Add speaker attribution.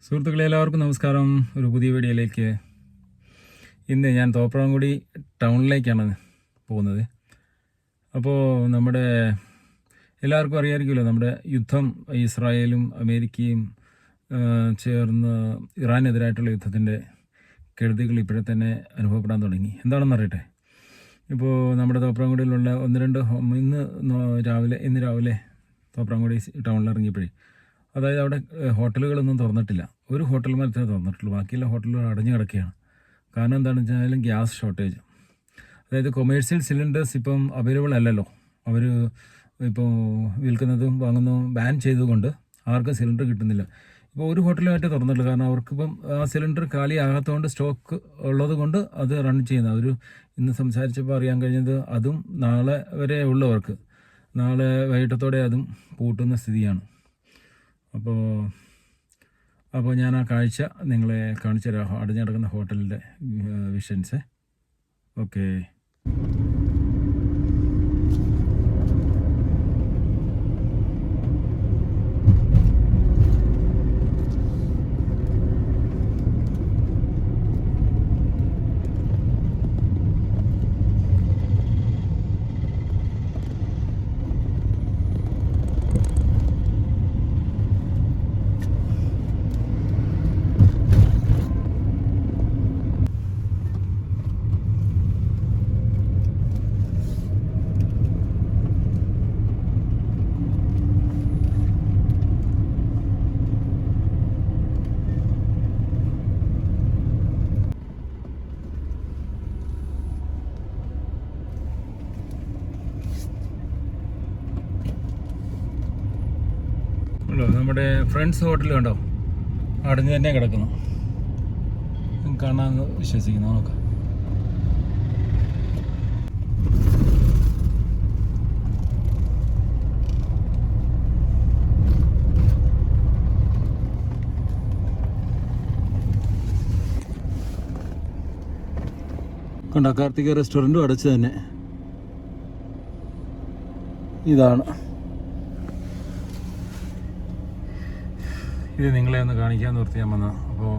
Speaker 1: സുഹൃത്തുക്കളെ എല്ലാവർക്കും നമസ്കാരം. ഒരു പുതിയ വീഡിയോയിലേക്ക്. ഇന്ന് ഞാൻ തോപ്രാംകുടി ടൗണിലേക്കാണ് പോകുന്നത്. അപ്പോൾ നമ്മുടെ എല്ലാവർക്കും അറിയാമായിരിക്കുമല്ലോ, നമ്മുടെ യുദ്ധം ഇസ്രായേലും അമേരിക്കയും ചേർന്ന് ഇറാനെതിരായിട്ടുള്ള യുദ്ധത്തിൻ്റെ കെടുതികൾ ഇപ്പോഴെ തന്നെ അനുഭവപ്പെടാൻ തുടങ്ങി. എന്താണെന്ന് അറിയട്ടെ. ഇപ്പോൾ നമ്മുടെ തോപ്രാംകുടിയിലുള്ള ഇന്ന് രാവിലെ തോപ്രാംകുടി ടൗണിൽ ഇറങ്ങിയപ്പോഴേ, അതായത് അവിടെ ഹോട്ടലുകളൊന്നും തുറന്നിട്ടില്ല. ഒരു ഹോട്ടൽ മാത്രമേ തുറന്നിട്ടുള്ളൂ, ബാക്കിയുള്ള ഹോട്ടലുകൾ അടഞ്ഞു കിടക്കുകയാണ്. കാരണം എന്താണെന്ന് വെച്ചാൽ ഗ്യാസ് ഷോർട്ടേജ്. അതായത് കൊമേഴ്സ്യൽ സിലിണ്ടേഴ്സ് ഇപ്പം അവൈലബിൾ അല്ലല്ലോ. അവർ ഇപ്പോൾ വിൽക്കുന്നതും വാങ്ങുന്നതും ബാൻ ചെയ്തുകൊണ്ട് ആർക്കും സിലിണ്ടർ കിട്ടുന്നില്ല. ഇപ്പോൾ ഒരു ഹോട്ടലുമായിട്ട് തുറന്നിട്ടില്ല, കാരണം അവർക്കിപ്പം ആ സിലിണ്ടർ കാലി ആകാത്തതുകൊണ്ട്, സ്റ്റോക്ക് ഉള്ളത് കൊണ്ട് അത് റൺ ചെയ്യുന്നത്. അവർ ഇന്ന് സംസാരിച്ചപ്പോൾ അറിയാൻ കഴിഞ്ഞത് അതും നാളെ വരെ ഉള്ളവർക്ക്, നാളെ വൈകിട്ടത്തോടെ അതും പൂട്ടുന്ന സ്ഥിതിയാണ്. അപ്പോൾ ഞാൻ ആ കാഴ്ച നിങ്ങളെ കാണിച്ചു തരാം, അടഞ്ഞു കിടക്കുന്ന ഹോട്ടലിൻ്റെ വിഷൻസ്. ഓക്കെ. നമ്മുടെ ഫ്രണ്ട്സ് ഹോട്ടൽ കണ്ടോ, അടഞ്ഞു തന്നെ കിടക്കുന്നു. കാണാമെന്ന് വിശ്വസിക്കുന്നു. നോക്കാം. കണ്ടോ, കാർത്തിക റെസ്റ്റോറൻറ്റും അടച്ചു തന്നെ. ഇതാണ് ഇത് നിങ്ങളെ ഒന്ന് കാണിക്കാൻ നിർത്തി ഞാൻ വന്നത്. അപ്പോൾ